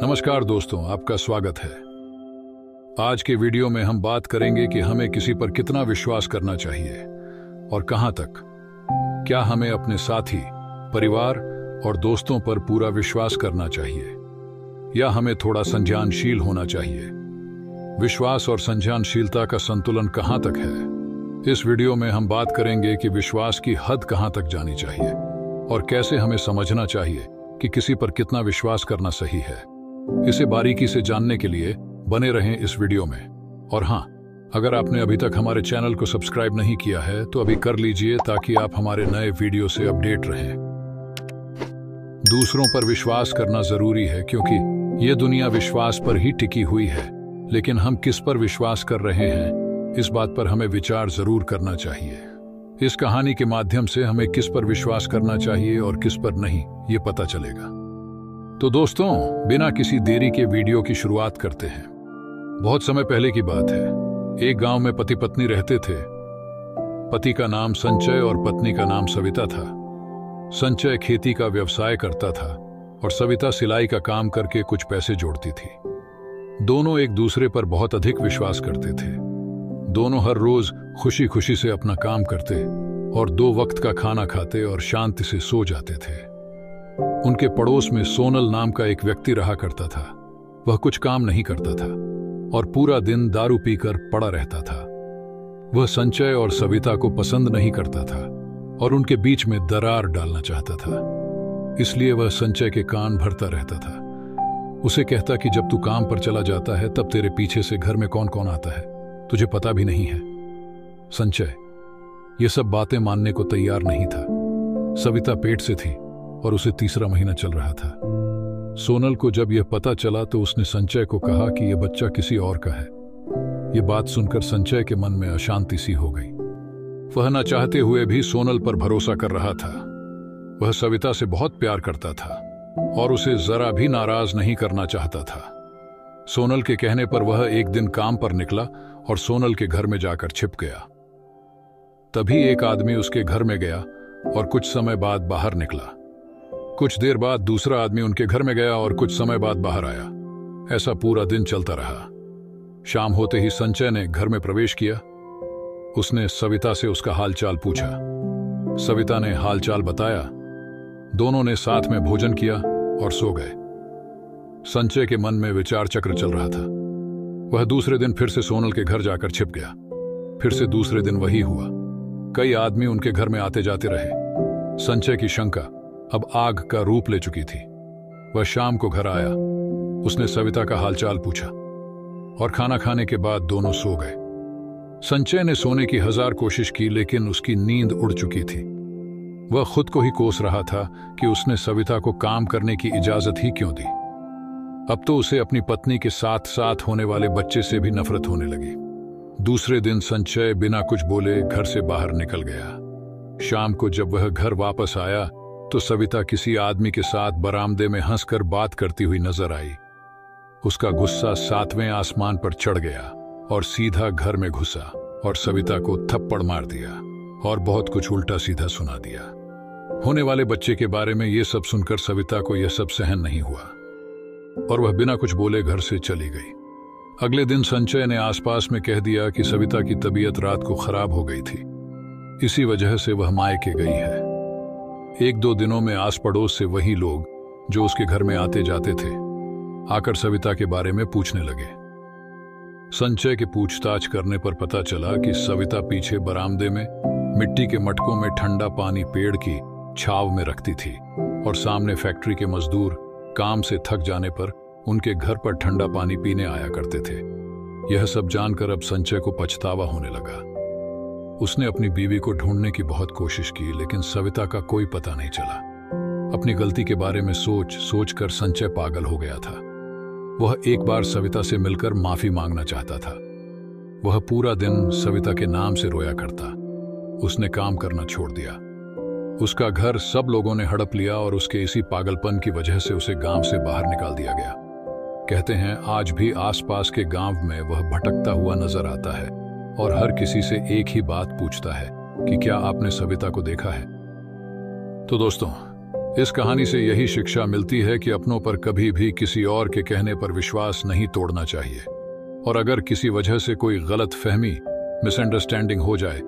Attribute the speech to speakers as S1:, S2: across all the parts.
S1: नमस्कार दोस्तों, आपका स्वागत है। आज के वीडियो में हम बात करेंगे कि हमें किसी पर कितना विश्वास करना चाहिए और कहां तक। क्या हमें अपने साथी, परिवार और दोस्तों पर पूरा विश्वास करना चाहिए या हमें थोड़ा संज्ञानशील होना चाहिए। विश्वास और संज्ञानशीलता का संतुलन कहां तक है। इस वीडियो में हम बात करेंगे कि विश्वास की हद कहां तक जानी चाहिए और कैसे हमें समझना चाहिए कि किसी पर कितना विश्वास करना सही है। इसे बारीकी से जानने के लिए बने रहें इस वीडियो में। और हाँ, अगर आपने अभी तक हमारे चैनल को सब्सक्राइब नहीं किया है तो अभी कर लीजिए ताकि आप हमारे नए वीडियो से अपडेट रहें। दूसरों पर विश्वास करना जरूरी है क्योंकि ये दुनिया विश्वास पर ही टिकी हुई है, लेकिन हम किस पर विश्वास कर रहे हैं इस बात पर हमें विचार जरूर करना चाहिए। इस कहानी के माध्यम से हमें किस पर विश्वास करना चाहिए और किस पर नहीं, ये पता चलेगा। तो दोस्तों, बिना किसी देरी के वीडियो की शुरुआत करते हैं। बहुत समय पहले की बात है। एक गांव में पति पत्नी रहते थे। पति का नाम संचय और पत्नी का नाम सविता था। संचय खेती का व्यवसाय करता था और सविता सिलाई का काम करके कुछ पैसे जोड़ती थी। दोनों एक दूसरे पर बहुत अधिक विश्वास करते थे। दोनों हर रोज खुशी खुशी से अपना काम करते और 2 वक्त का खाना खाते और शांति से सो जाते थे। उनके पड़ोस में सोनल नाम का एक व्यक्ति रहा करता था। वह कुछ काम नहीं करता था और पूरा दिन दारू पीकर पड़ा रहता था। वह संचय और सविता को पसंद नहीं करता था और उनके बीच में दरार डालना चाहता था। इसलिए वह संचय के कान भरता रहता था। उसे कहता कि जब तू काम पर चला जाता है तब तेरे पीछे से घर में कौन कौन आता है, तुझे पता भी नहीं है। संचय ये सब बातें मानने को तैयार नहीं था। सविता पेट से थी और उसे 3रा महीना चल रहा था। सोनल को जब यह पता चला तो उसने संचय को कहा कि यह बच्चा किसी और का है। यह बात सुनकर संचय के मन में अशांति सी हो गई। वह न चाहते हुए भी सोनल पर भरोसा कर रहा था। वह सविता से बहुत प्यार करता था और उसे जरा भी नाराज नहीं करना चाहता था। सोनल के कहने पर वह एक दिन काम पर निकला और सोनल के घर में जाकर छिप गया। तभी एक आदमी उसके घर में गया और कुछ समय बाद बाहर निकला। कुछ देर बाद दूसरा आदमी उनके घर में गया और कुछ समय बाद बाहर आया। ऐसा पूरा दिन चलता रहा। शाम होते ही संचय ने घर में प्रवेश किया। उसने सविता से उसका हालचाल पूछा। सविता ने हालचाल बताया। दोनों ने साथ में भोजन किया और सो गए। संचय के मन में विचार चक्र चल रहा था। वह दूसरे दिन फिर से सोनल के घर जाकर छिप गया। फिर से दूसरे दिन वही हुआ। कई आदमी उनके घर में आते जाते रहे। संचय की शंका अब आग का रूप ले चुकी थी। वह शाम को घर आया। उसने सविता का हालचाल पूछा और खाना खाने के बाद दोनों सो गए। संचय ने सोने की 1000 कोशिश की, लेकिन उसकी नींद उड़ चुकी थी। वह खुद को ही कोस रहा था कि उसने सविता को काम करने की इजाजत ही क्यों दी। अब तो उसे अपनी पत्नी के साथ साथ होने वाले बच्चे से भी नफरत होने लगी। दूसरे दिन संचय बिना कुछ बोले घर से बाहर निकल गया। शाम को जब वह घर वापस आया तो सविता किसी आदमी के साथ बरामदे में हंसकर बात करती हुई नजर आई। उसका गुस्सा 7वें आसमान पर चढ़ गया और सीधा घर में घुसा और सविता को थप्पड़ मार दिया और बहुत कुछ उल्टा सीधा सुना दिया। होने वाले बच्चे के बारे में यह सब सुनकर सविता को यह सब सहन नहीं हुआ और वह बिना कुछ बोले घर से चली गई। अगले दिन संचय ने आसपास में कह दिया कि सविता की तबीयत रात को खराब हो गई थी। इसी वजह से वह मायके गई है। 1-2 दिनों में आस पड़ोस से वही लोग जो उसके घर में आते जाते थे आकर सविता के बारे में पूछने लगे। संचय के पूछताछ करने पर पता चला कि सविता पीछे बरामदे में मिट्टी के मटकों में ठंडा पानी पेड़ की छाव में रखती थी और सामने फैक्ट्री के मजदूर काम से थक जाने पर उनके घर पर ठंडा पानी पीने आया करते थे। यह सब जानकर अब संचय को पछतावा होने लगा। उसने अपनी बीवी को ढूंढने की बहुत कोशिश की, लेकिन सविता का कोई पता नहीं चला। अपनी गलती के बारे में सोच सोच कर संचय पागल हो गया था। वह एक बार सविता से मिलकर माफी मांगना चाहता था। वह पूरा दिन सविता के नाम से रोया करता। उसने काम करना छोड़ दिया। उसका घर सब लोगों ने हड़प लिया और उसके इसी पागलपन की वजह से उसे गांव से बाहर निकाल दिया गया। कहते हैं आज भी आसपास के गांव में वह भटकता हुआ नजर आता है और हर किसी से एक ही बात पूछता है कि क्या आपने सविता को देखा है। तो दोस्तों, इस कहानी से यही शिक्षा मिलती है कि अपनों पर कभी भी किसी और के कहने पर विश्वास नहीं तोड़ना चाहिए, और अगर किसी वजह से कोई गलत फहमी, मिसअंडरस्टैंडिंग हो जाए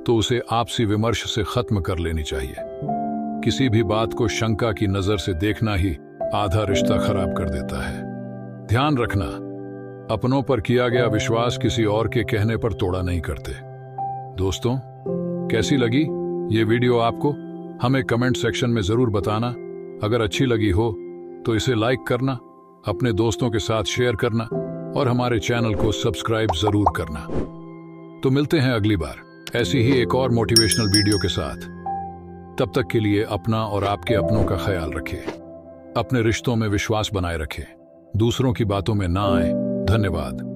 S1: तो उसे आपसी विमर्श से खत्म कर लेनी चाहिए। किसी भी बात को शंका की नजर से देखना ही आधा रिश्ता खराब कर देता है। ध्यान रखना, अपनों पर किया गया विश्वास किसी और के कहने पर तोड़ा नहीं करते। दोस्तों, कैसी लगी ये वीडियो आपको? हमें कमेंट सेक्शन में जरूर बताना। अगर अच्छी लगी हो तो इसे लाइक करना, अपने दोस्तों के साथ शेयर करना और हमारे चैनल को सब्सक्राइब जरूर करना। तो मिलते हैं अगली बार ऐसी ही एक और मोटिवेशनल वीडियो के साथ। तब तक के लिए अपना और आपके अपनों का ख्याल रखें, अपने रिश्तों में विश्वास बनाए रखें, दूसरों की बातों में ना आए। धन्यवाद।